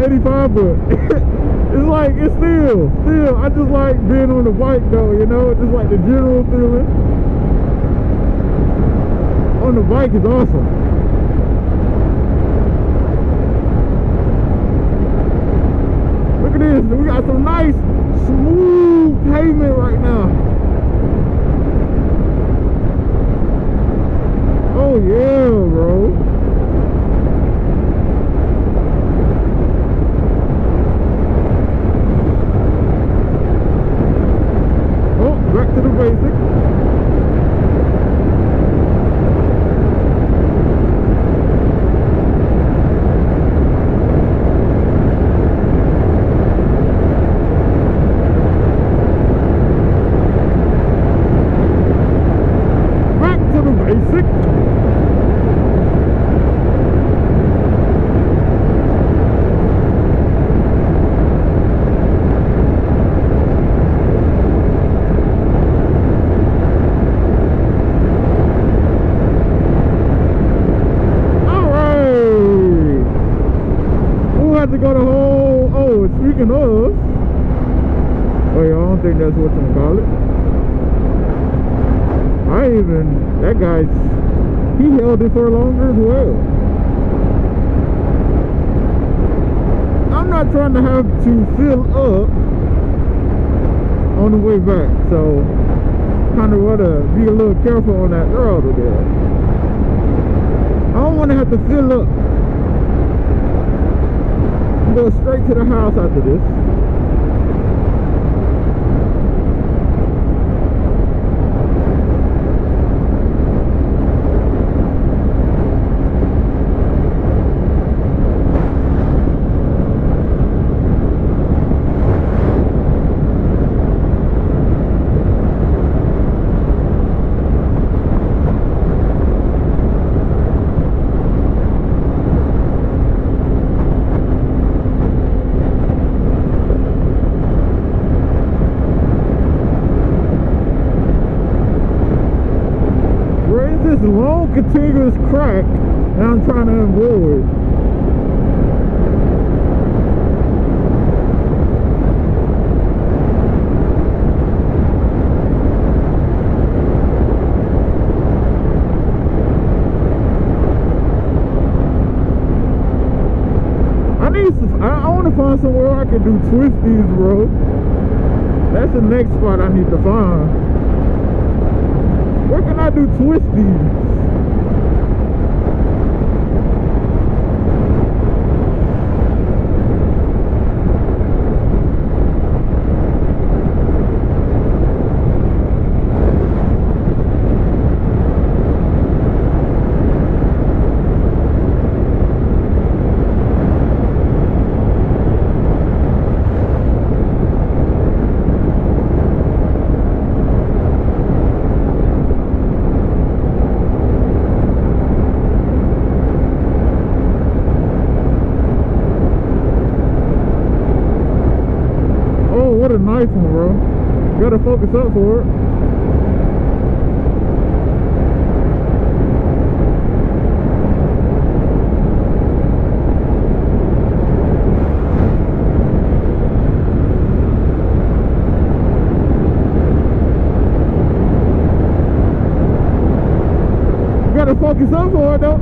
85, but it's like, it's still, I just like being on the bike though, you know, just like the general feeling. On the bike is awesome. Look at this, we got some nice, smooth pavement right now. Oh yeah, bro. Back to the basic. Back to the basic. To go the whole, oh, speaking of, wait, I don't think that's what you call it. That guy, he held it for longer as well. I'm not trying to have to fill up on the way back, so kind of want to be a little careful on that throttle there. I don't want to have to fill up. Go straight to the house after this. Long continuous crack and I'm trying to avoid. I want to find somewhere I can do twisties, bro. That's the next spot I need to find. Where can I do twisties? What a nice one, bro. Gotta focus up for it. Gotta focus up for it though.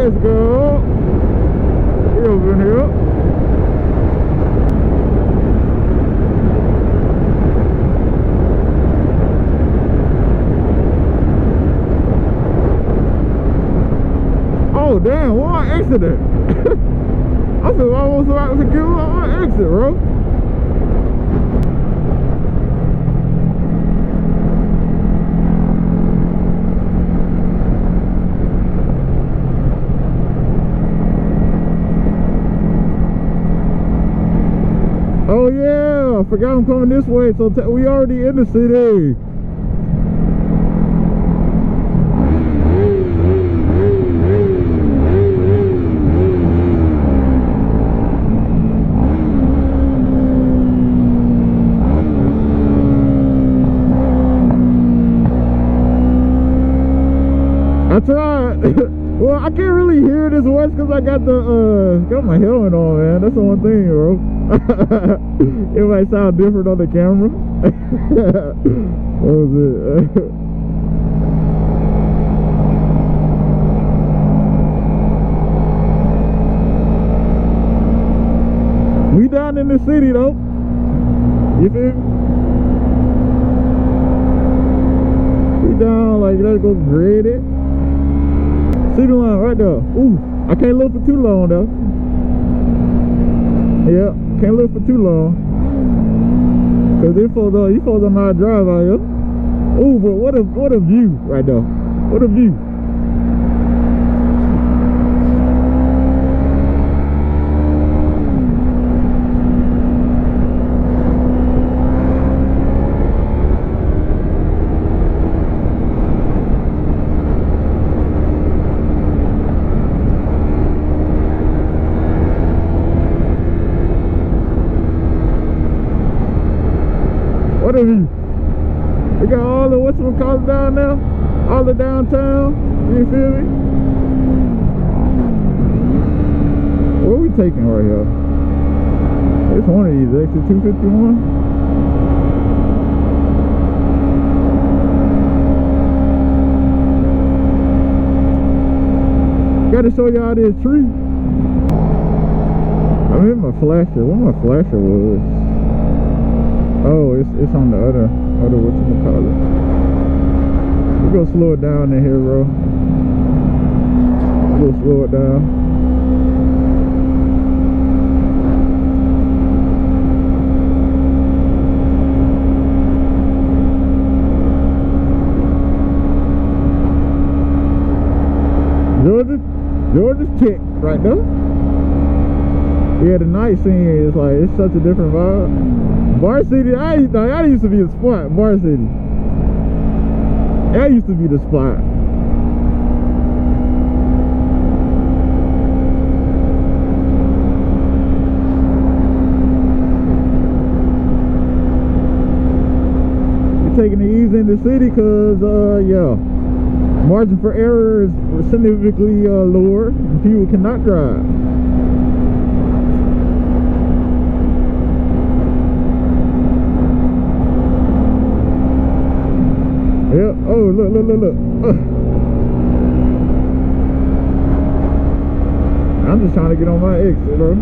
Let's go. We over in here. Oh damn, why I exit it? I feel almost about to give up my exit, bro. Oh yeah, I forgot I'm coming this way. So we already in the city. I tried. Well, I can't really hear this voice because I got my helmet on, man. That's the one thing, bro. It might sound different on the camera. What was it? We down in the city though. You feel me? We down, like, let's go grade it. City line right there. Ooh, I can't look for too long though. Yeah, can't look for too long. Cause these folks don't know how to drive out here. Ooh, but what a view right there. What a view. What a view. We got all the whatchamacallit down there, all the downtown, you feel me? Where are we taking right here? It's one of these, exit 251. Gotta show y'all this tree. I'm in my flasher. Where my flasher was? Oh, it's on the other whatchamacallit. We're gonna slow it down in here, bro. We're gonna slow it down. Georgia's chick right there. Yeah, the night scene is like, it's such a different vibe. Bar City, I used to be the spot. Bar City, that used to be the spot. We're taking it easy in the city because, yeah, margin for error is significantly lower and people cannot drive. Yeah, oh, look. I'm just trying to get on my exit, bro.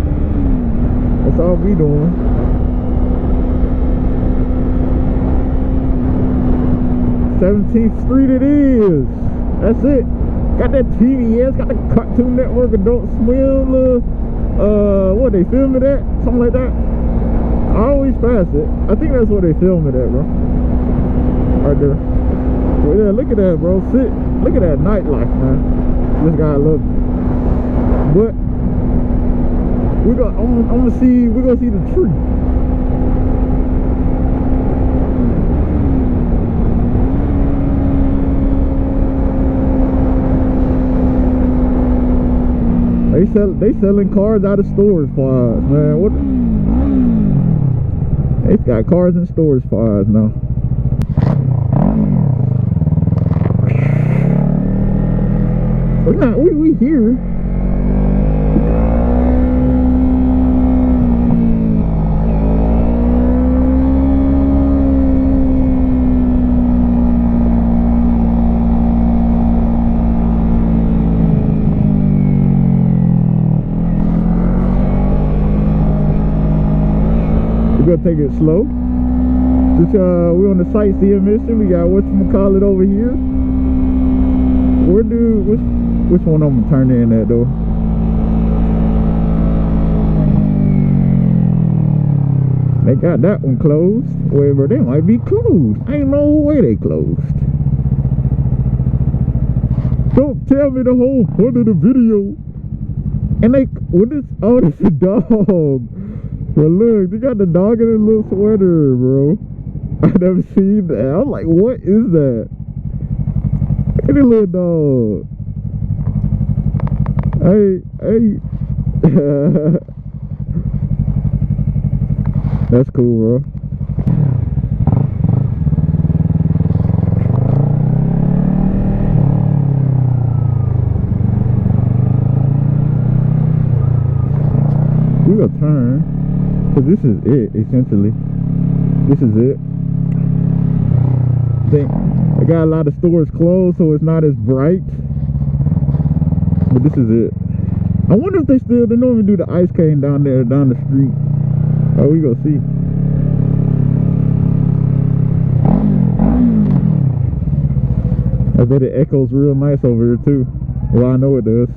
That's all we doing. '17th Street it is. That's it. Got that TVS, got the Cartoon Network, Adult Swim, what they film it at? Something like that. I always pass it. I think that's where they film it at, bro. Right there. Well, yeah, look at that, bro. Look at that nightlife, man. Just gotta look. But we're gonna see the tree. They selling cars out of stores for us, man. What? They got cars in stores for us now. We here. We're gonna take it slow. Just we're on the sightseeing mission. We got whatchamacallit over here. Which one I'm gonna turn in at though? They got that one closed. Wait, they might be closed. Ain't no way they closed. Don't tell me the whole point of the video. And what is? Oh, that's a dog. But look, they got the dog in a little sweater, bro. I never seen that. I'm like, what is that? Look at the little dog. Hey. That's cool, bro. We gonna turn, cause this is it essentially. This is it. I think I got a lot of stores closed, so it's not as bright. But this is it. I wonder if they normally do the ice cane down there, down the street. Oh, we gonna see. I bet it echoes real nice over here too. Well, I know it does.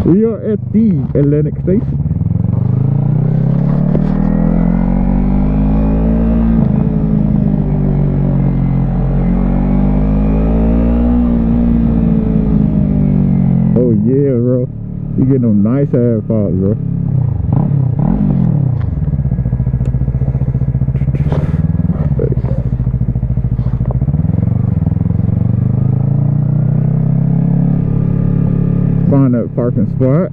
We are at the Atlantic Station. Oh yeah, bro. You getting them nice ass pops, bro. Find that parking spot.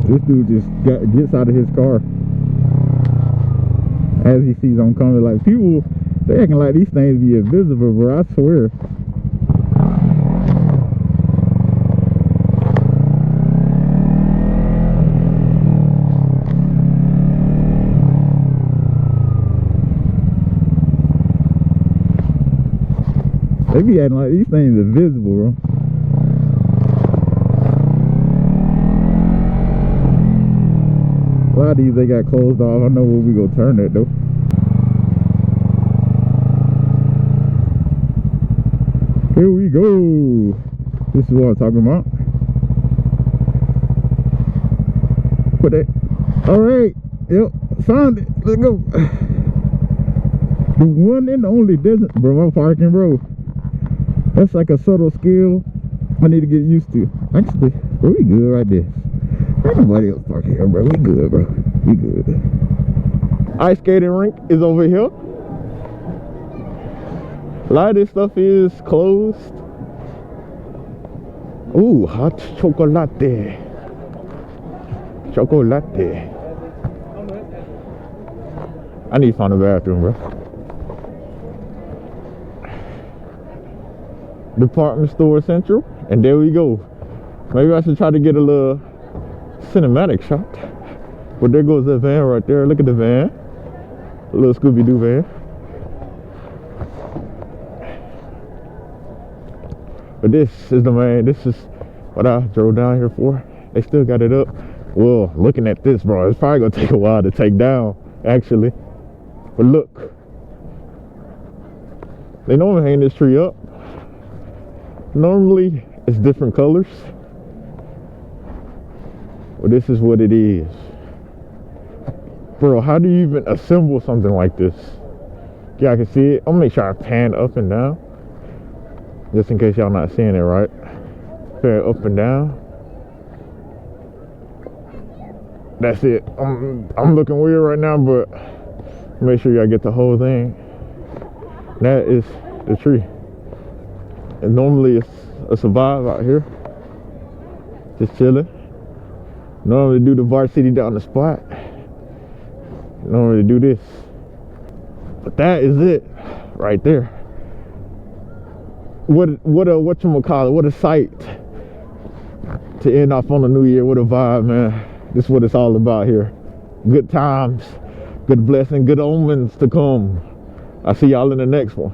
This dude just gets out of his car as he sees them coming. Like, people, they acting like these things be invisible, bro. I swear. They be acting like these things invisible, bro. A lot of these they got closed off. I know where we gonna turn it though. Here we go. This is what I'm talking about. Put it. Alright. Yep. Found it. Let's go. The one and only desert, bro. I'm parking, bro. That's like a subtle skill I need to get used to. Actually, bro, we good right there. Ain't nobody else parking here, bro. We good, bro. We good. Ice skating rink is over here. A lot of this stuff is closed. Ooh, hot chocolate. Chocolate. I need to find a bathroom, bro. Department store central, and there we go. Maybe I should try to get a little cinematic shot. But there goes that van right there. Look at the van, a little Scooby-Doo van. But this is the man. This is what I drove down here for. They still got it up. Well, looking at this, bro, it's probably gonna take a while to take down, actually. But look, they normally hang this tree up. Normally it's different colors, but this is what it is. Bro, how do you even assemble something like this? Yeah, I can see it. I'll make sure I pan up and down, just in case y'all not seeing it right. Pan up and down. That's it. I'm looking weird right now, but make sure y'all get the whole thing. That is the tree. And normally it's a survive out here, just chilling. Normally do the varsity down the spot. Normally do this, but that is it right there. Whatchamacallit, what a sight to end off on the new year. What a vibe, man. This is what it's all about here. Good times, good blessing, good omens to come. I'll see y'all in the next one.